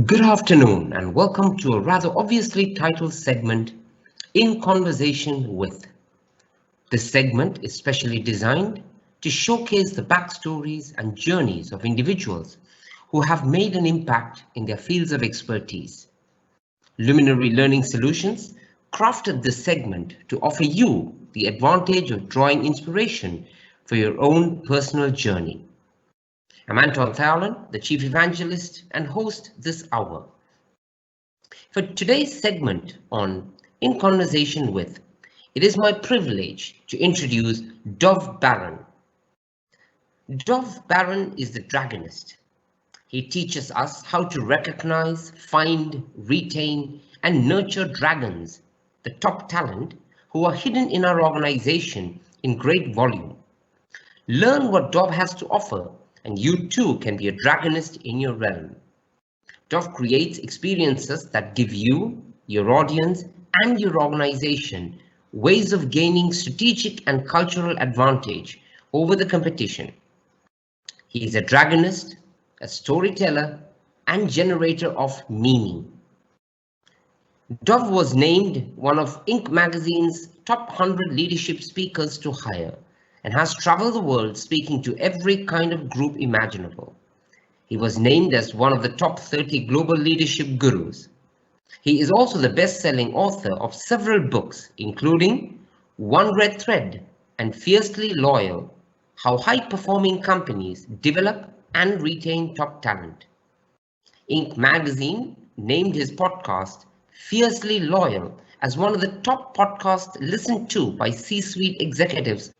Good afternoon and welcome to a rather obviously titled segment, In Conversation With. This segment is specially designed to showcase the backstories and journeys of individuals who have made an impact in their fields of expertise. Luminary Learning Solutions crafted this segment to offer you the advantage of drawing inspiration for your own personal journey. I'm Anton Thayalan, the Chief Evangelist and host this hour. For today's segment on In Conversation With, it is my privilege to introduce Dov Baron. Dov Baron is the Dragonist. He teaches us how to recognize, find, retain, and nurture dragons, the top talent who are hidden in our organization in great volume. Learn what Dov has to offer, and you too can be a Dragonist in your realm. Dov creates experiences that give you, your audience, and your organization ways of gaining strategic and cultural advantage over the competition. He is a Dragonist, a storyteller, and generator of meaning. Dov was named one of Inc. magazine's top 100 leadership speakers to hire and has traveled the world speaking to every kind of group imaginable. He was named as one of the top 30 global leadership gurus. He is also the best-selling author of several books, including One Red Thread and Fiercely Loyal: How High-Performing Companies Develop and Retain Top Talent. Inc. magazine named his podcast Fiercely Loyal as one of the top podcasts listened to by C-suite executives.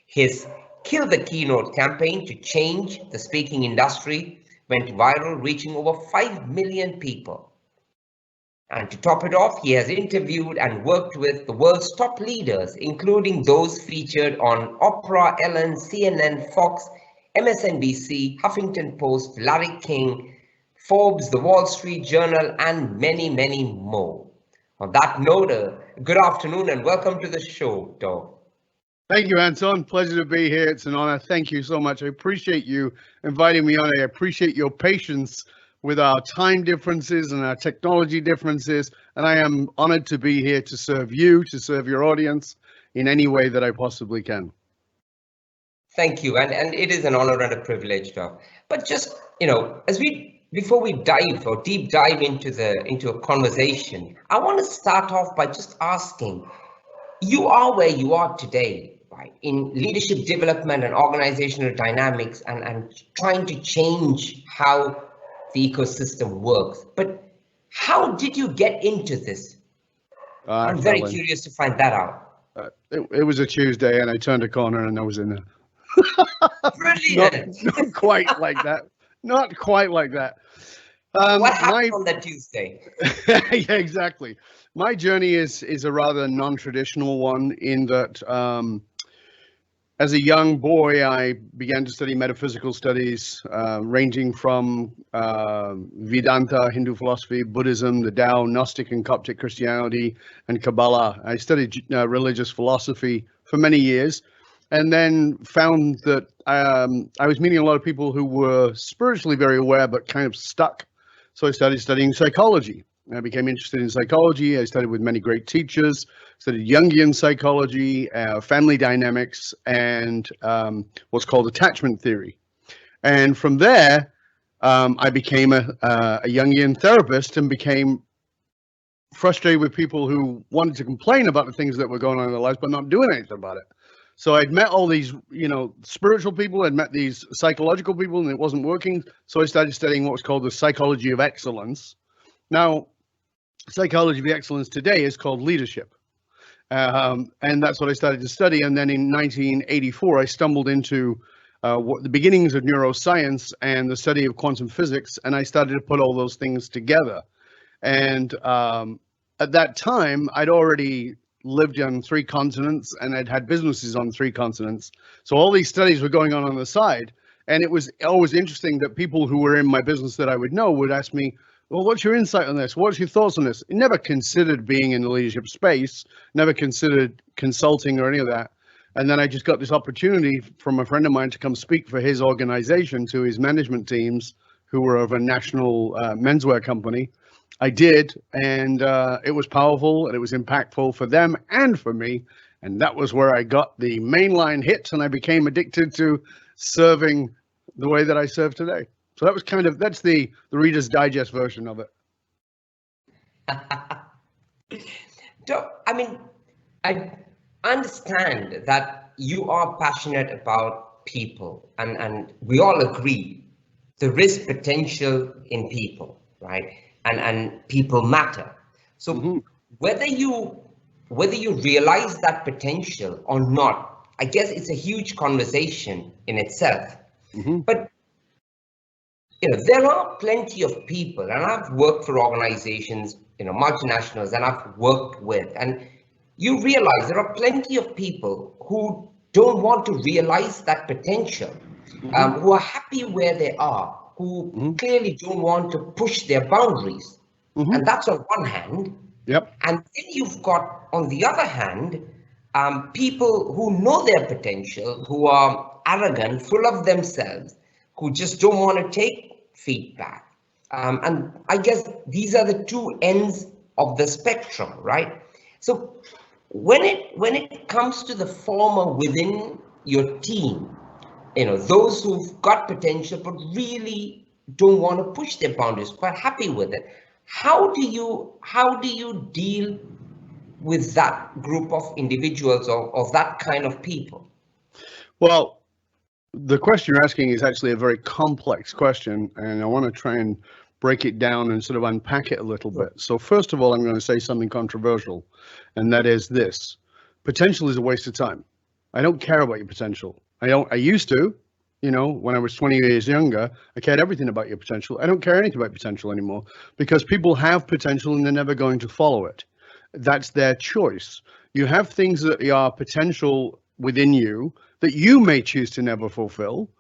His Kill the Keynote campaign to change the speaking industry went viral, reaching over 5 million people. And to top it off, he has interviewed and worked with the world's top leaders, including those featured on Oprah, Ellen, CNN, Fox, MSNBC, Huffington Post, Larry King, Forbes, The Wall Street Journal, and many, many more. On that note, good afternoon and welcome to the show, Dov. Thank you, Anton. Pleasure to be here. It's an honor. Thank you so much. I appreciate you inviting me on. I appreciate your patience with our time differences and our technology differences. And I am honored to be here to serve you, to serve your audience in any way that I possibly can. Thank you. And it is an honor and a privilege, Dov. But just, before we dive or deep dive into a conversation, I want to start off by just asking, you are where you are today, right, in leadership development and organizational dynamics and trying to change how the ecosystem works. But how did you get into this? I'm very curious to find that out. It was a Tuesday and I turned a corner and I was in there. Brilliant. Not quite like that. Not quite like that. What happened on that Tuesday? Yeah, exactly. My journey is a rather non-traditional one in that as a young boy, I began to study metaphysical studies, ranging from Vedanta, Hindu philosophy, Buddhism, the Tao, Gnostic and Coptic Christianity, and Kabbalah. I studied religious philosophy for many years, and then found that I was meeting a lot of people who were spiritually very aware, but kind of stuck. So I started studying psychology. I became interested in psychology. I studied with many great teachers, studied Jungian psychology, family dynamics, and what's called attachment theory. And from there, I became a Jungian therapist and became frustrated with people who wanted to complain about the things that were going on in their lives, but not doing anything about it. So I'd met all these, spiritual people, I'd met these psychological people, and it wasn't working. So I started studying what was called the psychology of excellence. Now, psychology of excellence today is called leadership. And that's what I started to study. And then in 1984, I stumbled into the beginnings of neuroscience and the study of quantum physics. And I started to put all those things together. And at that time, I'd already lived on 3 continents and I'd had businesses on 3 continents. So all these studies were going on the side. And it was always interesting that people who were in my business that I would know would ask me, well, what's your insight on this? What's your thoughts on this? I never considered being in the leadership space, never considered consulting or any of that. And then I just got this opportunity from a friend of mine to come speak for his organization to his management teams who were of a national menswear company. I did, and it was powerful and it was impactful for them and for me. And that was where I got the mainline hits, and I became addicted to serving the way that I serve today. So that was that's the Reader's Digest version of it. I mean, I understand that you are passionate about people, and we all agree there is potential in people, right? And people matter. So whether you realize that potential or not, I guess it's a huge conversation in itself. But there are plenty of people, and I've worked for organizations, multinationals, and I've worked with, and you realize there are plenty of people who don't want to realize that potential, who are happy where they are, who clearly don't want to push their boundaries. And that's on one hand. Yep. And then you've got, on the other hand, people who know their potential, who are arrogant, full of themselves, who just don't want to take feedback. And I guess these are the two ends of the spectrum, right? So when it comes to the former within your team, those who've got potential but really don't want to push their boundaries, quite happy with it, how do you deal with that group of individuals or that kind of people? Well, the question you're asking is actually a very complex question, and I want to try and break it down and sort of unpack it a little bit. So first of all, I'm going to say something controversial, and that is this: potential is a waste of time. I don't care about your potential. I used to, when I was 20 years younger, I cared everything about your potential. I don't care anything about potential anymore, because people have potential and they're never going to follow it. That's their choice. You have things that are potential within you that you may choose to never fulfill,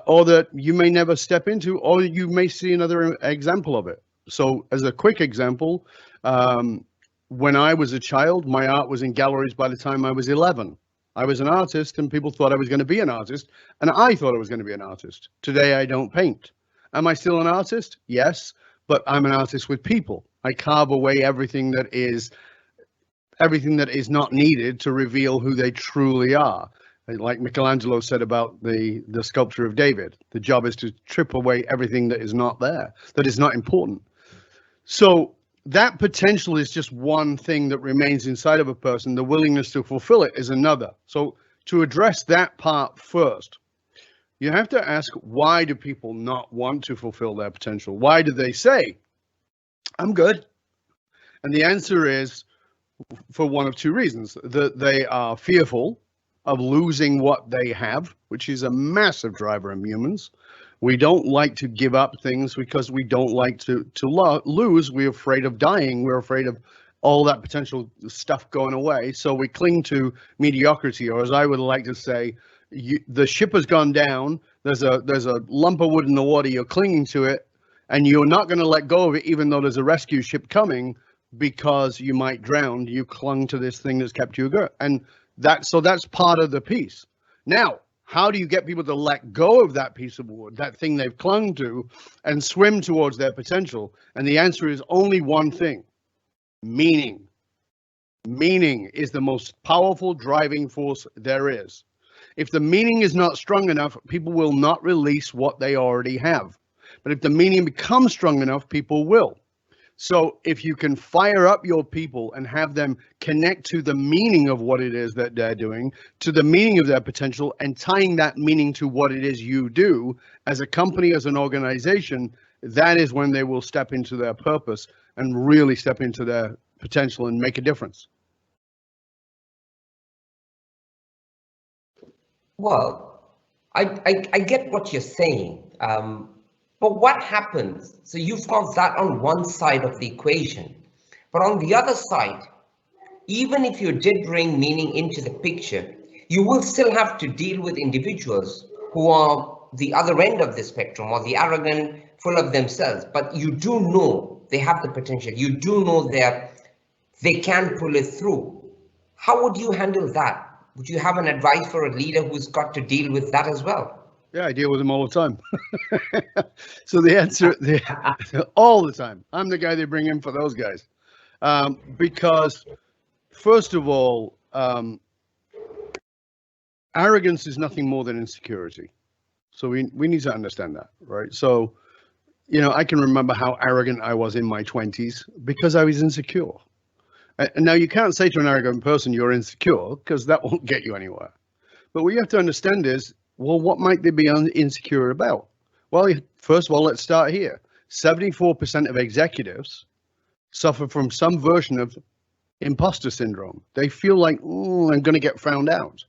or that you may never step into, or you may see another example of it. So as a quick example, when I was a child, my art was in galleries by the time I was 11. I was an artist, and people thought I was going to be an artist, and I thought I was going to be an artist. Today, I don't paint. Am I still an artist? Yes, but I'm an artist with people. I carve away everything that is not needed to reveal who they truly are. Like Michelangelo said about the sculpture of David, the job is to trip away everything that is not there, that is not important. So that potential is just one thing that remains inside of a person. The willingness to fulfill it is another. So to address that part first, you have to ask, why do people not want to fulfill their potential? Why do they say, I'm good? And the answer is for one of two reasons: that they are fearful of losing what they have, which is a massive driver in humans. We don't like to give up things because we don't like to lose. We're afraid of dying. We're afraid of all that potential stuff going away. So we cling to mediocrity, or as I would like to say, the ship has gone down. There's a lump of wood in the water. You're clinging to it, and you're not going to let go of it, even though there's a rescue ship coming, because you might drown. You clung to this thing that's kept you good, and that's part of the piece. Now, how do you get people to let go of that piece of wood, that thing they've clung to, and swim towards their potential? And the answer is only one thing: meaning. Meaning is the most powerful driving force there is. If the meaning is not strong enough, people will not release what they already have. But if the meaning becomes strong enough, people will. So if you can fire up your people and have them connect to the meaning of what it is that they're doing, to the meaning of their potential, and tying that meaning to what it is you do as a company, as an organization, that is when they will step into their purpose and really step into their potential and make a difference. Well, I get what you're saying. But what happens? So you've got that on one side of the equation, but on the other side, even if you did bring meaning into the picture, you will still have to deal with individuals who are the other end of the spectrum, or the arrogant, full of themselves. But you do know they have the potential. You do know they can pull it through. How would you handle that? Would you have an advice for a leader who's got to deal with that as well? Yeah, I deal with them all the time. So the answer, all the time. I'm the guy they bring in for those guys. Because first of all, arrogance is nothing more than insecurity. So we need to understand that, right? So, you know, I can remember how arrogant I was in my 20s because I was insecure. And now you can't say to an arrogant person you're insecure, because that won't get you anywhere. But what you have to understand is, well, what might they be insecure about? Well, first of all, let's start here. 74% of executives suffer from some version of imposter syndrome. They feel like, I'm going to get found out.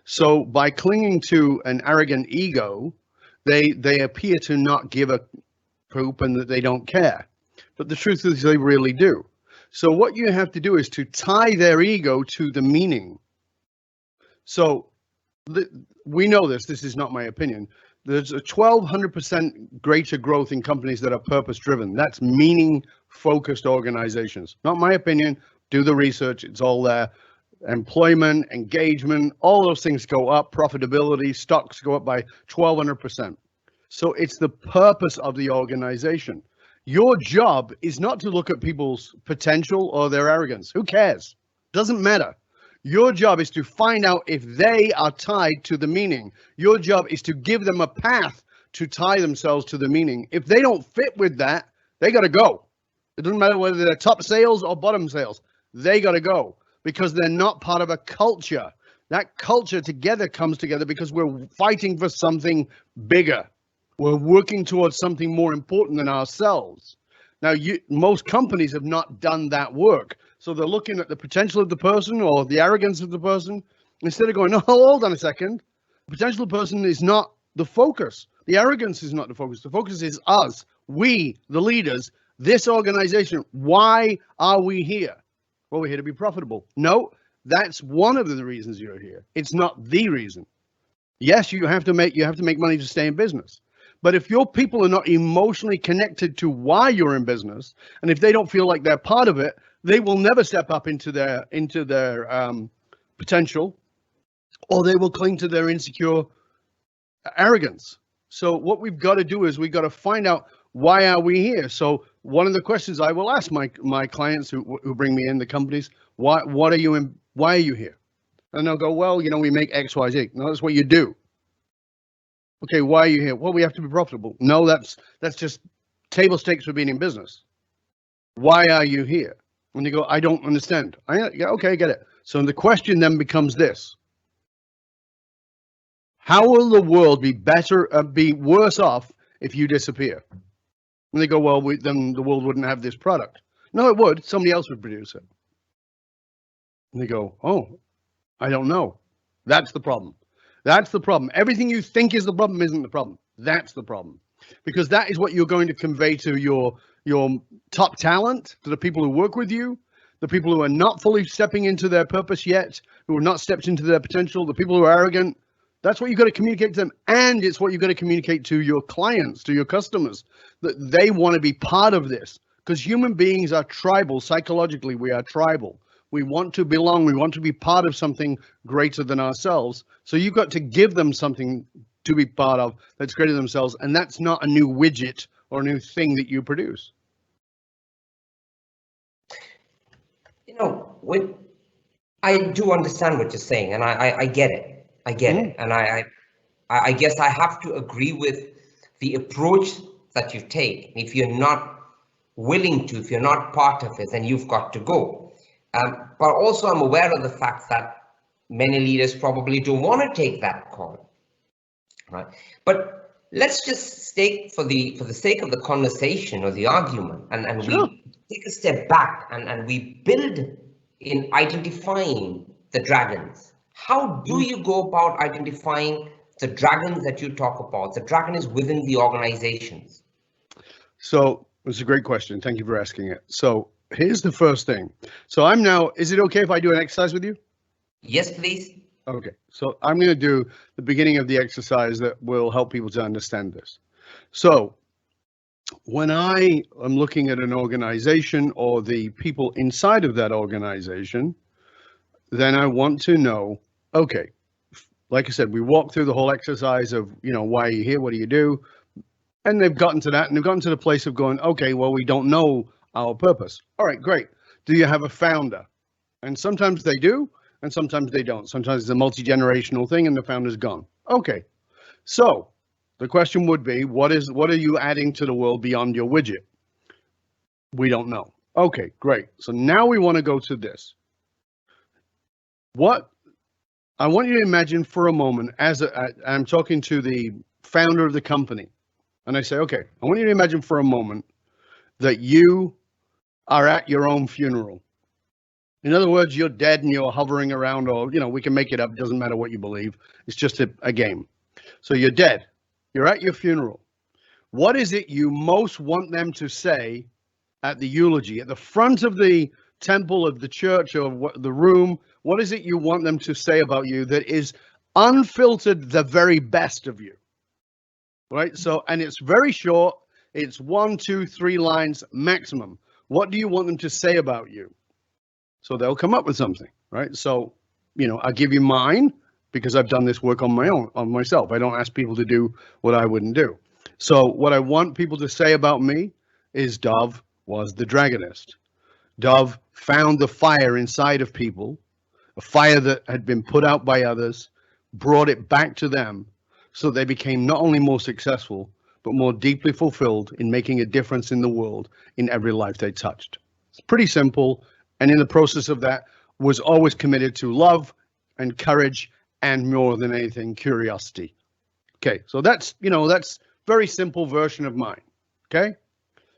So by clinging to an arrogant ego, they appear to not give a poop and that they don't care. But the truth is they really do. So what you have to do is to tie their ego to the meaning. So we know this is not my opinion. There's a 1,200% greater growth in companies that are purpose driven. That's meaning focused organizations. Not my opinion. Do the research. It's all there. Employment, engagement, all those things go up. Profitability, stocks go up by 1,200%. So it's the purpose of the organization. Your job is not to look at people's potential or their arrogance. Who cares? Doesn't matter. Your job is to find out if they are tied to the meaning. Your job is to give them a path to tie themselves to the meaning. If they don't fit with that, they got to go. It doesn't matter whether they're top sales or bottom sales. They got to go because they're not part of a culture. That culture together comes together because we're fighting for something bigger. We're working towards something more important than ourselves. Now, most companies have not done that work. So they're looking at the potential of the person or the arrogance of the person instead of going, no, hold on a second. The potential person is not the focus. The arrogance is not the focus. The focus is us, we, the leaders, this organization. Why are we here? Well, we're here to be profitable. No, that's one of the reasons you're here. It's not the reason. Yes, you have to make money to stay in business. But if your people are not emotionally connected to why you're in business, and if they don't feel like they're part of it, they will never step up into their potential, or they will cling to their insecure arrogance. So what we've got to do is we've got to find out, why are we here? So one of the questions I will ask my clients who bring me in, the companies, why are you here? And they'll go, well, you know, we make X, Y, Z. No, that's what you do. Okay, why are you here? Well, we have to be profitable. No, that's just table stakes for being in business. Why are you here? When they go, I don't understand. Okay, I get it. So the question then becomes this: how will the world be worse off if you disappear? And they go, well, then the world wouldn't have this product. No, it would. Somebody else would produce it. And they go, oh, I don't know. That's the problem. That's the problem. Everything you think is the problem isn't the problem. That's the problem. Because that is what you're going to convey to your top talent, to the people who work with you, the people who are not fully stepping into their purpose yet, who have not stepped into their potential, the people who are arrogant. That's what you've got to communicate to them. And it's what you've got to communicate to your clients, to your customers, that they want to be part of this. Because human beings are tribal. Psychologically, we are tribal. We want to belong. We want to be part of something greater than ourselves. So you've got to give them something to be part of that's greater than themselves. And that's not a new widget or a new thing that you produce. You know, I do understand what you're saying, and I get it. I get it. And I guess I have to agree with the approach that you take. If you're not willing to, if you're not part of it, then you've got to go. But also I'm aware of the fact that many leaders probably don't want to take that call, right? But let's just stay for the sake of the conversation or the argument, and sure, we take a step back and we build in identifying the dragons. How do you go about identifying the dragons that you talk about, the dragons within the organizations? So it's a great question. Thank you for asking it. So here's the first thing. So is it okay if I do an exercise with you? Yes, please. Okay. So I'm going to do the beginning of the exercise that will help people to understand this. So when I am looking at an organization or the people inside of that organization, then I want to know, okay, Like I said, we walk through the whole exercise of, why are you here? What do you do? And they've gotten to that, and they've gotten to the place of going, okay, well, we don't know our purpose. All right, great. Do you have a founder? And sometimes they do, and sometimes they don't. Sometimes it's a multi-generational thing, and the founder's gone. Okay, so the question would be, what are you adding to the world beyond your widget? We don't know. Okay, great. So now we want to go to this. What I want you to imagine for a moment, I'm talking to the founder of the company, and I say, okay, I want you to imagine for a moment that you are at your own funeral. In other words, you're dead and you're hovering around, or, we can make it up. It doesn't matter what you believe. It's just a game. So you're dead. You're at your funeral. What is it you most want them to say at the eulogy, at the front of the temple, of the church, or the room? What is it you want them to say about you that is unfiltered, the very best of you? Right? So, and it's very short. It's 1, 2, 3 lines maximum. What do you want them to say about you? So they'll come up with something, right? So, I'll give you mine because I've done this work on myself. I don't ask people to do what I wouldn't do. So what I want people to say about me is Dov was the Dragonist. Dov found the fire inside of people, a fire that had been put out by others, brought it back to them, so they became not only more successful, but more deeply fulfilled in making a difference in the world in every life they touched. It's pretty simple. And in the process of that, was always committed to love and courage, and more than anything, curiosity. Okay, so that's very simple version of mine. Okay,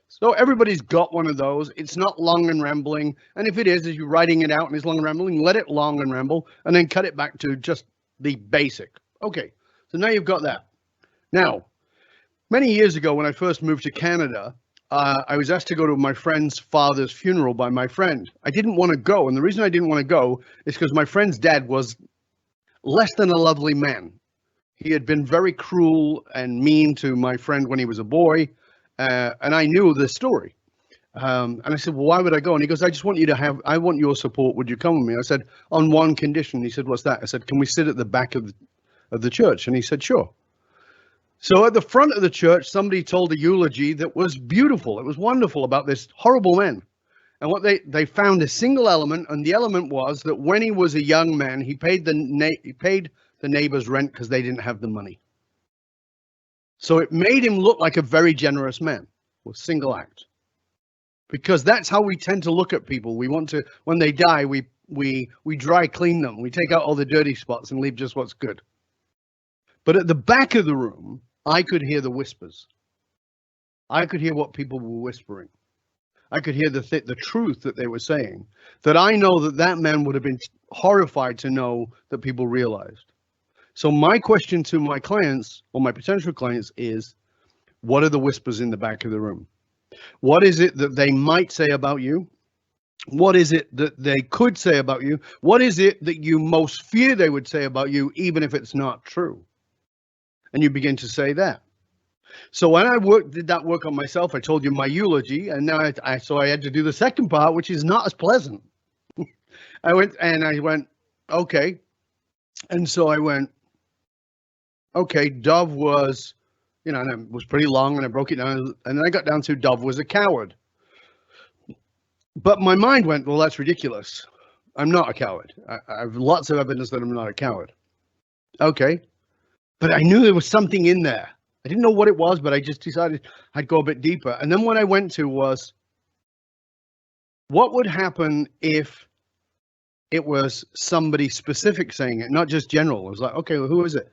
so everybody's got one of those. It's not long and rambling, and if it is, as you're writing it out and it's long and rambling, let it long and ramble, and then cut it back to just the basic. Okay, so now you've got that. Now, many years ago, when I first moved to Canada, I was asked to go to my friend's father's funeral by my friend. I didn't want to go, and the reason I didn't want to go is because my friend's dad was less than a lovely man. He had been very cruel and mean to my friend when he was a boy, and I knew the story. And I said, well, why would I go? And he goes, I want your support. Would you come with me? I said, on one condition. He said, what's that? I said, can we sit at the back of the church? And he said, sure. So at the front of the church, somebody told a eulogy that was beautiful. It was wonderful about this horrible man. And what they found a single element, and the element was that when he was a young man, he paid the neighbors rent because they didn't have the money. So it made him look like a very generous man. With single act. Because that's how we tend to look at people. We want to, when they die, we dry clean them. We take out all the dirty spots and leave just what's good. But at the back of the room, I could hear the whispers. I could hear what people were whispering. I could hear the truth that they were saying, that I know that man would have been horrified to know that people realized. So my question to my clients, or my potential clients, is, what are the whispers in the back of the room? What is it that they might say about you? What is it that they could say about you? What is it that you most fear they would say about you, even if it's not true? And you begin to say that. So when I did that work on myself, I told you my eulogy, and now I had to do the second part, which is not as pleasant. I went, okay. And so I went, okay, Dov was, and it was pretty long, and I broke it down, and then I got down to Dov was a coward. But my mind went, well, that's ridiculous. I'm not a coward. I have lots of evidence that I'm not a coward. Okay. But I knew there was something in there. I didn't know what it was, but I just decided I'd go a bit deeper. And then what I went to was, what would happen if it was somebody specific saying it, not just general? It was like, okay, well, who is it?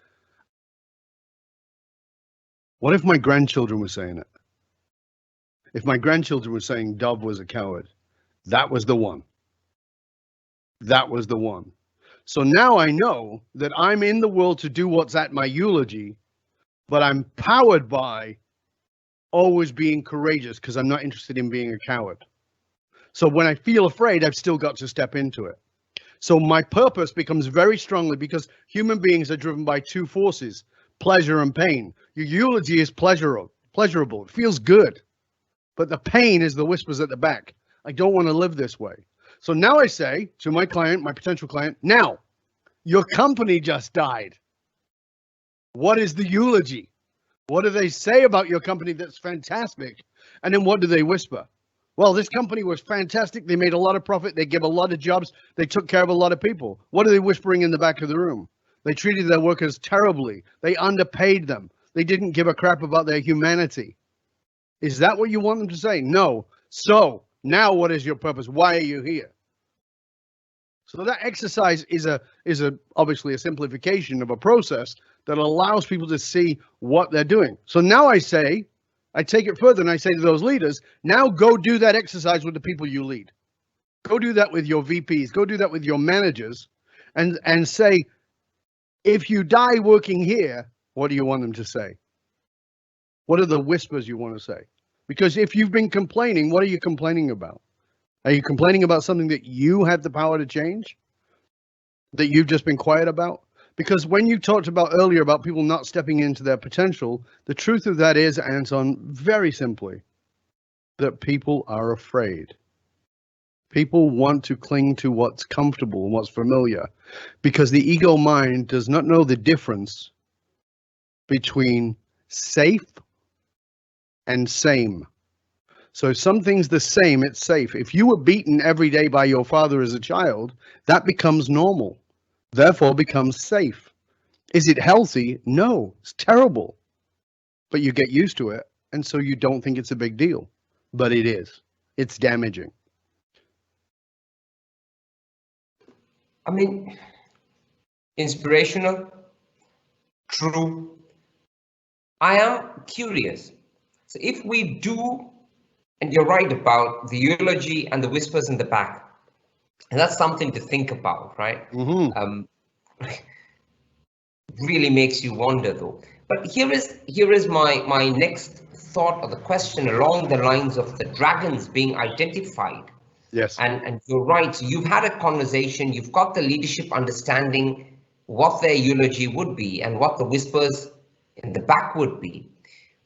What if my grandchildren were saying it? If my grandchildren were saying Dov was a coward, that was the one. That was the one. So now I know that I'm in the world to do what's at my eulogy, but I'm powered by always being courageous because I'm not interested in being a coward. So when I feel afraid, I've still got to step into it. So my purpose becomes very strongly, because human beings are driven by two forces, pleasure and pain. Your eulogy is pleasurable. It feels good. But the pain is the whispers at the back. I don't want to live this way. So now I say to my client, my potential client, now, your company just died. What is the eulogy? What do they say about your company that's fantastic? And then what do they whisper? Well, this company was fantastic. They made a lot of profit. They gave a lot of jobs. They took care of a lot of people. What are they whispering in the back of the room? They treated their workers terribly. They underpaid them. They didn't give a crap about their humanity. Is that what you want them to say? No. So now what is your purpose? Why are you here? So that exercise is obviously a simplification of a process that allows people to see what they're doing. So now I take it further and I say to those leaders, now go do that exercise with the people you lead. Go do that with your VPs. Go do that with your managers and say, if you die working here, what do you want them to say? What are the whispers you want to say? Because if you've been complaining, what are you complaining about? Are you complaining about something that you have the power to change? That you've just been quiet about? Because when you talked about earlier about people not stepping into their potential, the truth of that is, Anton, very simply, that people are afraid. People want to cling to what's comfortable and what's familiar because the ego mind does not know the difference between safe and same. So if something's the same, it's safe. If you were beaten every day by your father as a child, that becomes normal, therefore becomes safe. Is it healthy? No, it's terrible. But you get used to it, and so you don't think it's a big deal. But it is. It's damaging. I mean, inspirational, true. I am curious. So if we do, and you're right about the eulogy and the whispers in the back, and that's something to think about, right? Really makes you wonder, though. But here is my next thought or the question along the lines of the dragons being identified. Yes. And you're right. So you've had a conversation. You've got the leadership understanding what their eulogy would be and what the whispers in the back would be.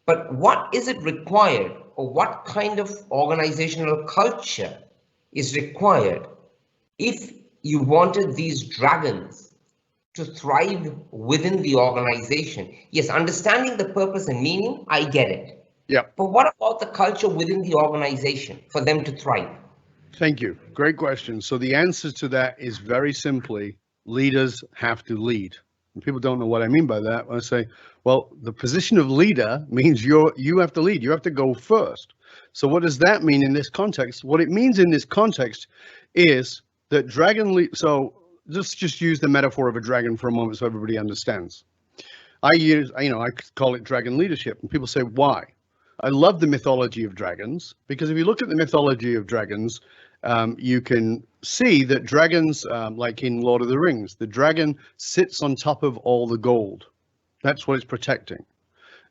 But what is it required, or what kind of organizational culture is required if you wanted these dragons to thrive within the organization? Yes, understanding the purpose and meaning, I get it. Yeah. But what about the culture within the organization for them to thrive? Thank you. Great question. So the answer to that is very simply, leaders have to lead. And people don't know what I mean by that. I say, well, the position of leader means you have to lead. You have to go first. So what does that mean in this context? What it means in this context is that so just use the metaphor of a dragon for a moment so everybody understands. I call it dragon leadership, and people say, why? I love the mythology of dragons, because if you look at the mythology of dragons, you can see that dragons, like in Lord of the Rings, the dragon sits on top of all the gold. That's what it's protecting.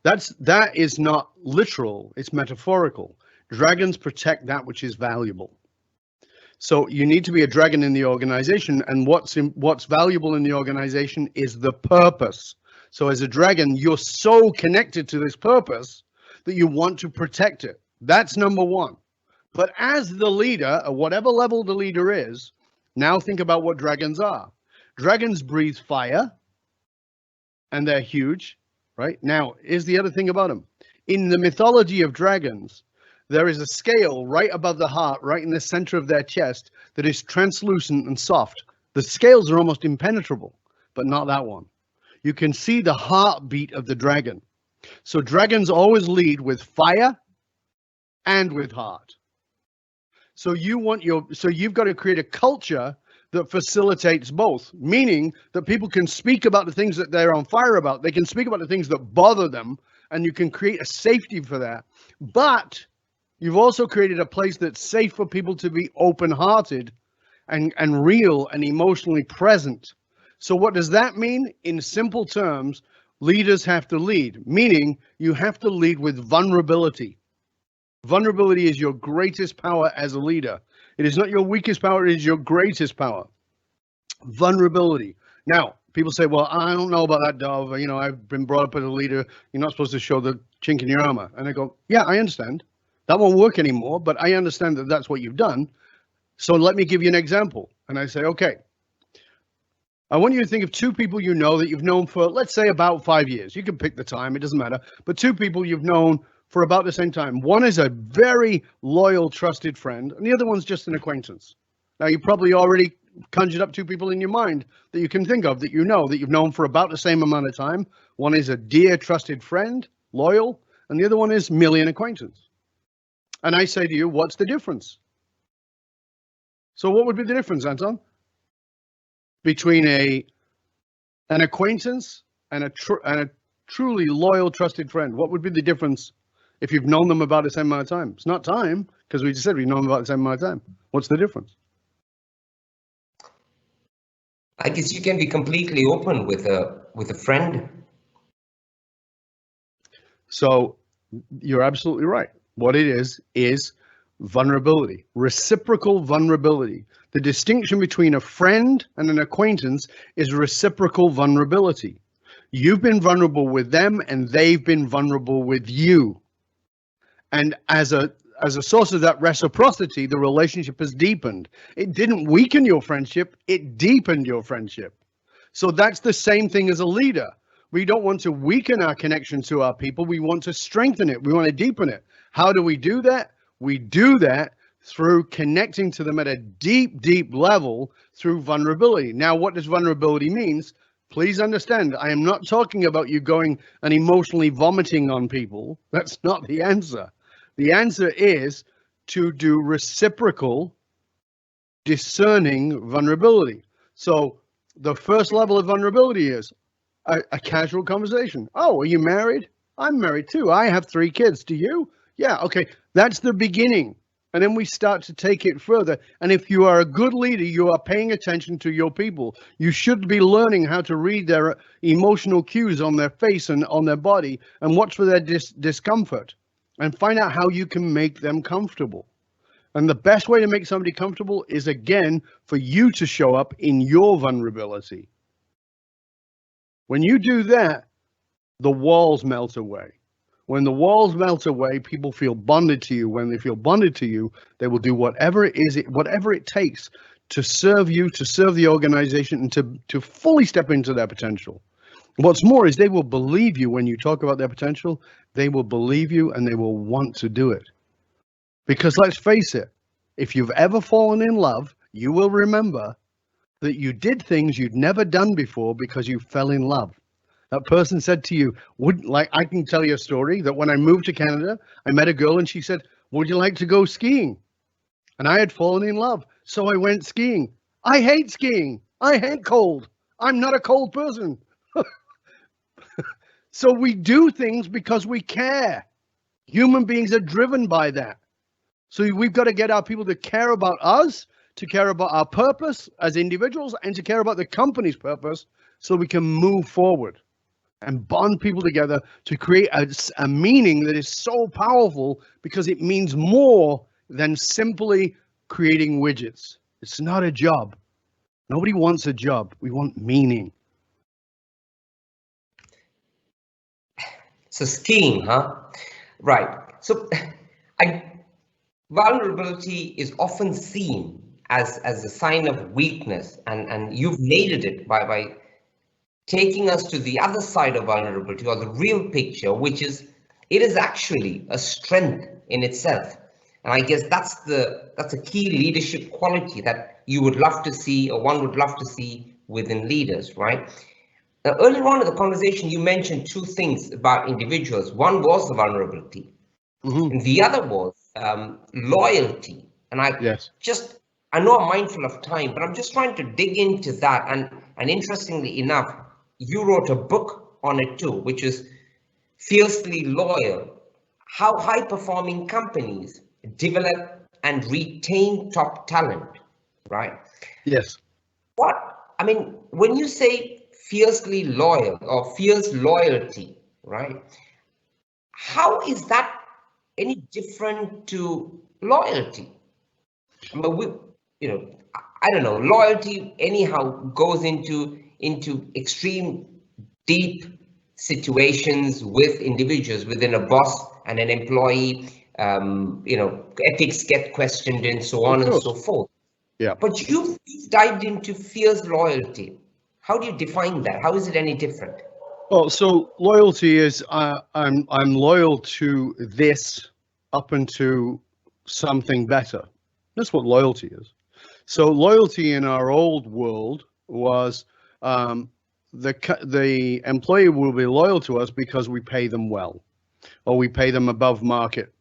That is not literal, it's metaphorical. Dragons protect that which is valuable. So you need to be a dragon in the organization, and what's valuable in the organization is the purpose. So as a dragon, you're so connected to this purpose that you want to protect it. That's number one. But as the leader, at whatever level the leader is, now think about what dragons are. Dragons breathe fire, and they're huge, right? Now, here's the other thing about them. In the mythology of dragons, there is a scale right above the heart, right in the center of their chest, that is translucent and soft. The scales are almost impenetrable, but not that one. You can see the heartbeat of the dragon. So dragons always lead with fire and with heart. So you've got to create a culture that facilitates both, meaning that people can speak about the things that they're on fire about. They can speak about the things that bother them, and you can create a safety for that. But you've also created a place that's safe for people to be open-hearted and real and emotionally present. So what does that mean? In simple terms, leaders have to lead, meaning you have to lead with vulnerability. Vulnerability is your greatest power as a leader. It is not your weakest power, it is your greatest power. Vulnerability. Now, people say, well, I don't know about that, Dov. I've been brought up as a leader. You're not supposed to show the chink in your armor. And I go, yeah, I understand. That won't work anymore, but I understand that that's what you've done. So let me give you an example. And I say, okay, I want you to think of two people you know that you've known for, let's say, about 5 years. You can pick the time, it doesn't matter. But two people you've known for about the same time. One is a very loyal, trusted friend, and the other one's just an acquaintance. Now, you probably already conjured up two people in your mind that you can think of that you know that you've known for about the same amount of time. One is a dear, trusted friend, loyal, and the other one is merely an acquaintance. And I say to you, what's the difference? So what would be the difference, Anton? Between an acquaintance and a truly loyal, trusted friend? What would be the difference if you've known them about the same amount of time? It's not time, because we just said we've known them about the same amount of time. What's the difference? I guess you can be completely open with a friend. So you're absolutely right. What it is vulnerability, reciprocal vulnerability. The distinction between a friend and an acquaintance is reciprocal vulnerability. You've been vulnerable with them and they've been vulnerable with you. And as a source of that reciprocity, the relationship has deepened. It didn't weaken your friendship, it deepened your friendship. So that's the same thing as a leader. We don't want to weaken our connection to our people. We want to strengthen it. We want to deepen it. How do we do that? We do that through connecting to them at a deep, deep level through vulnerability. Now, what does vulnerability mean? Please understand, I am not talking about you going and emotionally vomiting on people. That's not the answer. The answer is to do reciprocal, discerning vulnerability. So the first level of vulnerability is a casual conversation. Oh, are you married? I'm married too. I have 3 kids. Do you? Yeah, okay. That's the beginning. And then we start to take it further. And if you are a good leader, you are paying attention to your people. You should be learning how to read their emotional cues on their face and on their body and watch for their discomfort and find out how you can make them comfortable. And the best way to make somebody comfortable is, again, for you to show up in your vulnerability. When you do that, the walls melt away. When the walls melt away, people feel bonded to you. When they feel bonded to you, they will do whatever it takes to serve you, to serve the organization, and to fully step into their potential. What's more is they will believe you when you talk about their potential. They will believe you and they will want to do it. Because let's face it, if you've ever fallen in love, you will remember that you did things you'd never done before because you fell in love. That person said to you, I can tell you a story that when I moved to Canada, I met a girl and she said, would you like to go skiing? And I had fallen in love. So I went skiing. I hate skiing. I hate cold. I'm not a cold person. So we do things because we care. Human beings are driven by that. So we've got to get our people to care about us, to care about our purpose as individuals, and to care about the company's purpose so we can move forward and bond people together to create a meaning that is so powerful because it means more than simply creating widgets. It's not a job. Nobody wants a job. We want meaning. So skiing, huh? Right. So vulnerability is often seen as a sign of weakness, and you've nailed it by taking us to the other side of vulnerability, or the real picture, which is it is actually a strength in itself. And I guess that's a key leadership quality that you would love to see, or one would love to see within leaders, right? Now, earlier on in the conversation, you mentioned 2 things about individuals. One was the vulnerability, and the other was loyalty. And I know I'm mindful of time, but I'm just trying to dig into that. And interestingly enough, you wrote a book on it too, which is Fiercely Loyal: How High-Performing Companies Develop and Retain Top Talent, right? Yes. When you say fiercely loyal or fierce loyalty, right? How is that any different to loyalty? I don't know. Loyalty anyhow goes into extreme, deep situations with individuals within a boss and an employee. Ethics get questioned and so on and so forth. Yeah. But you've dived into fierce loyalty. How do you define that? How is it any different? Well, so loyalty is I'm loyal to this up into something better. That's what loyalty is. So loyalty in our old world was the employee will be loyal to us because we pay them well, or we pay them above market,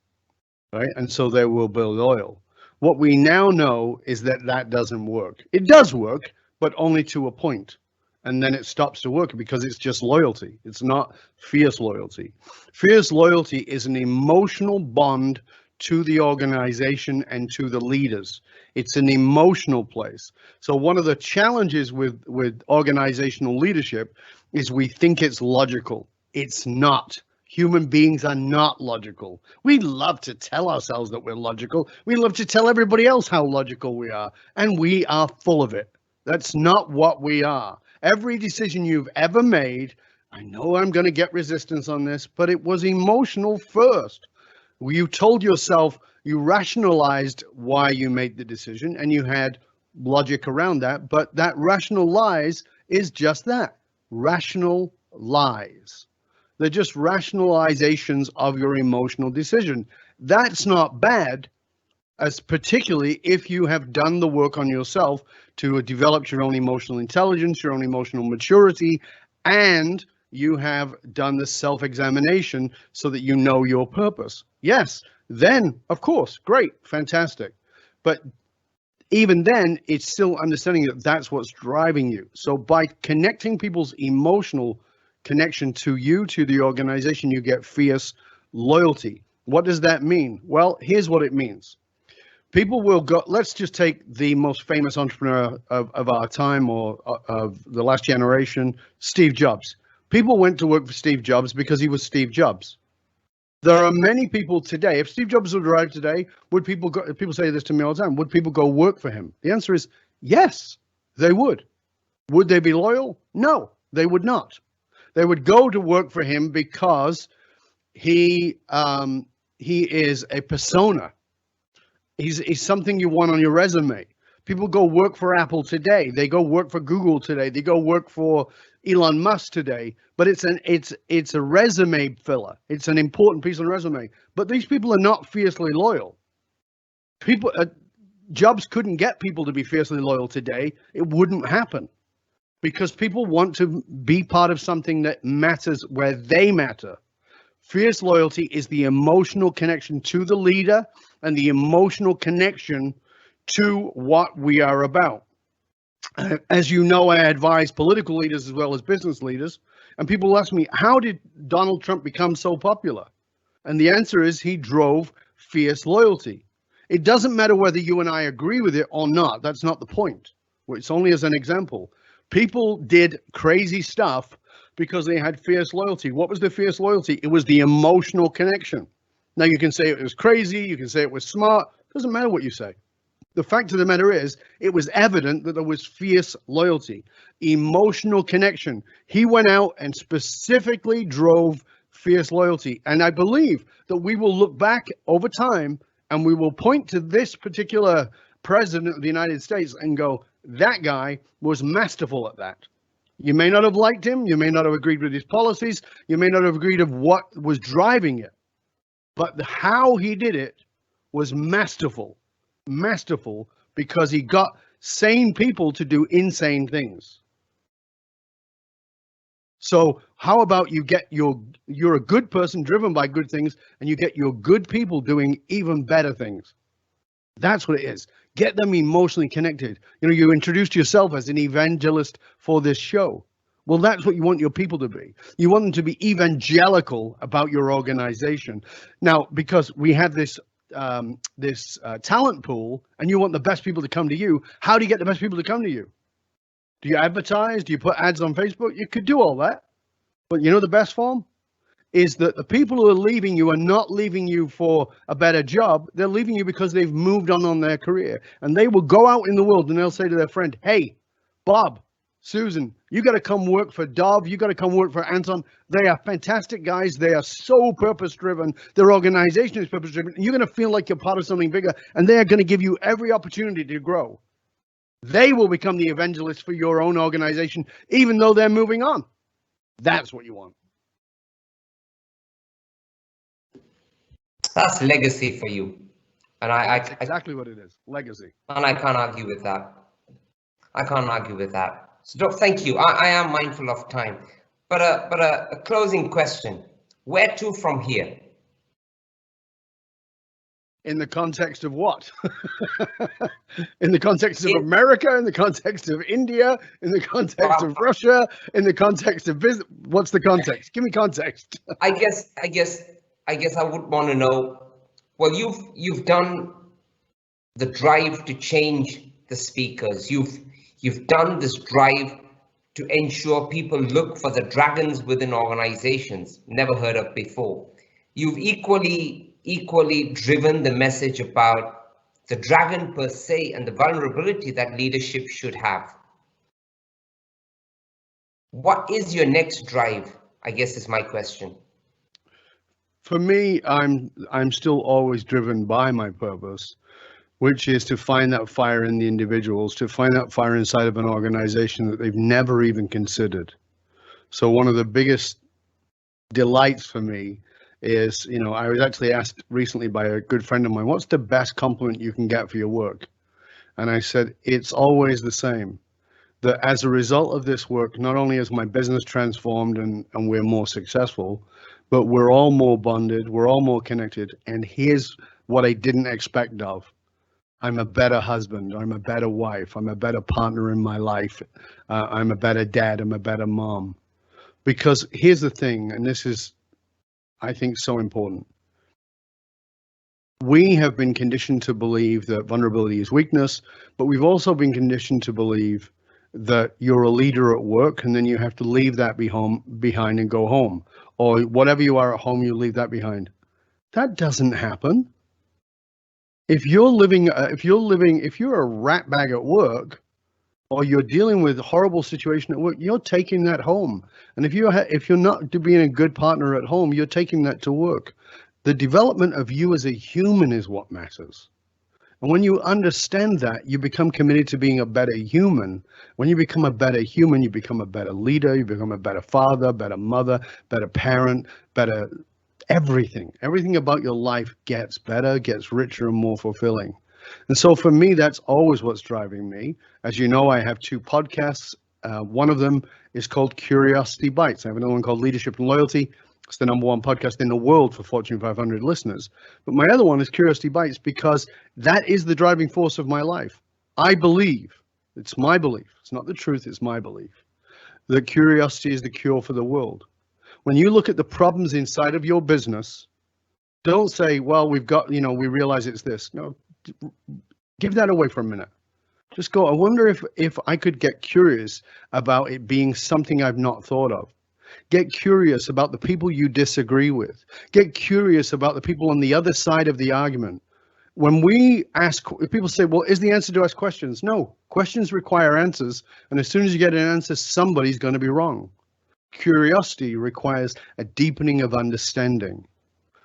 right? And so they will be loyal. What we now know is that that doesn't work. It does work, but only to a point. And then it stops to work because it's just loyalty. It's not fierce loyalty. Fierce loyalty is an emotional bond to the organization and to the leaders. It's an emotional place. So one of the challenges with organizational leadership is we think it's logical. It's not. Human beings are not logical. We love to tell ourselves that we're logical. We love to tell everybody else how logical we are, and we are full of it. That's not what we are. Every decision you've ever made, I know I'm going to get resistance on this, but it was emotional first. You told yourself, you rationalized why you made the decision, and you had logic around that, but that rational lies is just that, rational lies. They're just rationalizations of your emotional decision. That's not bad, as particularly if you have done the work on yourself to develop your own emotional intelligence, your own emotional maturity, and you have done the self-examination so that you know your purpose. Yes, then, of course, great, fantastic. But even then, it's still understanding that that's what's driving you. So by connecting people's emotional connection to you, to the organization, you get fierce loyalty. What does that mean? Well, here's what it means. People will go, let's just take the most famous entrepreneur of our time, or of the last generation, Steve Jobs. People went to work for Steve Jobs because he was Steve Jobs. There are many people today, if Steve Jobs would arrive today, would people go, people say this to me all the time, would people go work for him? The answer is yes, they would. Would they be loyal? No, they would not. They would go to work for him because he is a persona. He's something you want on your resume. People go work for Apple today. They go work for Google today. They go work for Elon Musk today. But it's a resume filler. It's an important piece on the resume. But these people are not fiercely loyal. People, Jobs couldn't get people to be fiercely loyal today. It wouldn't happen because people want to be part of something that matters where they matter. Fierce loyalty is the emotional connection to the leader and the emotional connection to what we are about. As you know, I advise political leaders as well as business leaders, and people ask me, how did Donald Trump become so popular? And the answer is he drove fierce loyalty. It doesn't matter whether you and I agree with it or not. That's not the point. It's only as an example. People did crazy stuff because they had fierce loyalty. What was the fierce loyalty? It was the emotional connection. Now, you can say it was crazy, you can say it was smart, doesn't matter what you say. The fact of the matter is, it was evident that there was fierce loyalty, emotional connection. He went out and specifically drove fierce loyalty. And I believe that we will look back over time and we will point to this particular president of the United States and go, that guy was masterful at that. You may not have liked him, you may not have agreed with his policies, you may not have agreed with what was driving it. But how he did it was masterful, because he got sane people to do insane things. So how about you're a good person driven by good things, and you get your good people doing even better things. That's what it is. Get them emotionally connected. You know, you introduced yourself as an evangelist for this show. Well, that's what you want your people to be. You want them to be evangelical about your organization. Now, because we have this talent pool, and you want the best people to come to you, how do you get the best people to come to you? Do you advertise? Do you put ads on Facebook? You could do all that. But you know the best form is that the people who are leaving you are not leaving you for a better job. They're leaving you because they've moved on their career. And they will go out in the world and they'll say to their friend, hey, Bob, Susan, you got to come work for Dov. You got to come work for Anton. They are fantastic guys. They are so purpose-driven. Their organization is purpose-driven. You're going to feel like you're part of something bigger, and they are going to give you every opportunity to grow. They will become the evangelists for your own organization, even though they're moving on. That's what you want. That's legacy for you. And That's exactly what it is, legacy. And I can't argue with that. I can't argue with that. So Dov, thank you. I am mindful of time. But a closing question. Where to from here? In the context of what? In the context of America, in the context of India, in the context of Russia, in the context of business. What's the context? Give me context. I guess I would want to know. Well, you've done the drive to change the speakers. You've done this drive to ensure people look for the dragons within organizations never heard of before. You've equally driven the message about the dragon per se and the vulnerability that leadership should have. What is your next drive, I guess is my question. For me, I'm still always driven by my purpose, which is to find that fire in the individuals, to find that fire inside of an organization that they've never even considered. So one of the biggest delights for me is, I was actually asked recently by a good friend of mine, what's the best compliment you can get for your work? And I said, it's always the same, that as a result of this work, not only is my business transformed and we're more successful, but we're all more bonded, we're all more connected. And here's what I didn't expect of. I'm a better husband, I'm a better wife, I'm a better partner in my life, I'm a better dad, I'm a better mom. Because here's the thing, and this is, I think, so important. We have been conditioned to believe that vulnerability is weakness, but we've also been conditioned to believe that you're a leader at work and then you have to leave that behind and go home. Or whatever you are at home, you leave that behind. That doesn't happen. If you're a rat bag at work, or you're dealing with a horrible situation at work, you're taking that home. And if you're not being a good partner at home, you're taking that to work. The development of you as a human is what matters. And when you understand that, you become committed to being a better human. When you become a better human, you become a better leader, you become a better father, better mother, better parent, better everything. Everything about your life gets better, gets richer and more fulfilling. And so for me, that's always what's driving me. As you know, I have 2 podcasts. One of them is called Curiosity Bites. I have another one called Leadership and Loyalty. It's the #1 podcast in the world for Fortune 500 listeners. But my other one is Curiosity Bites because that is the driving force of my life. I believe, it's my belief, it's not the truth, it's my belief, that curiosity is the cure for the world. When you look at the problems inside of your business, don't say, well, we've got, we realize it's this. No, give that away for a minute. Just go, I wonder if I could get curious about it being something I've not thought of. Get curious about the people you disagree with. Get curious about the people on the other side of the argument. When people say, well, is the answer to ask questions? No, questions require answers. And as soon as you get an answer, somebody's going to be wrong. Curiosity requires a deepening of understanding.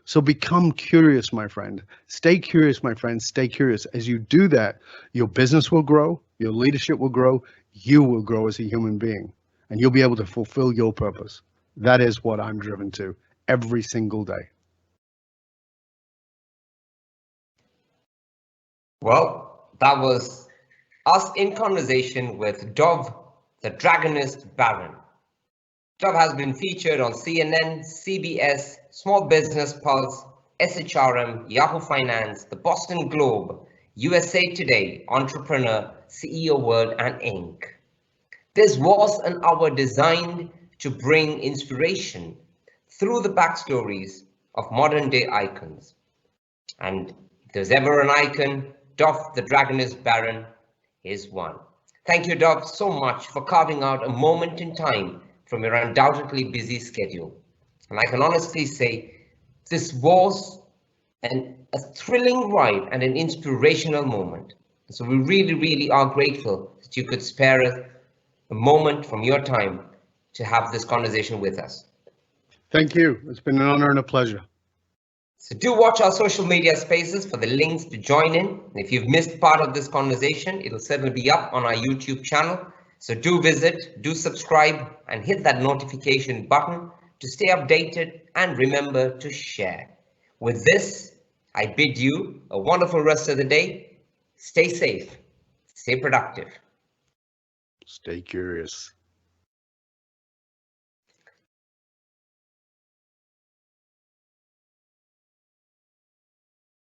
So become curious, my friend. Stay curious, my friend. Stay curious. As you do that, your business will grow, your leadership will grow, you will grow as a human being, and you'll be able to fulfill your purpose. That is what I'm driven to every single day. Well, that was us in conversation with Dov, the Dragonist Baron. Dov has been featured on CNN, CBS, Small Business Pulse, SHRM, Yahoo Finance, the Boston Globe, USA Today, Entrepreneur, CEO World, and Inc. This was an hour designed to bring inspiration through the backstories of modern day icons. And if there's ever an icon, Dov, the Dragonist Baron, is one. Thank you, Dov, so much for carving out a moment in time from your undoubtedly busy schedule. And I can honestly say this was a thrilling ride and an inspirational moment. So we really, really are grateful that you could spare us a moment from your time to have this conversation with us. Thank you. It's been an honor and a pleasure. So do watch our social media spaces for the links to join in. And if you've missed part of this conversation, it'll certainly be up on our YouTube channel. So do visit, do subscribe, and hit that notification button to stay updated, and remember to share. With this, I bid you a wonderful rest of the day. Stay safe, stay productive. Stay curious.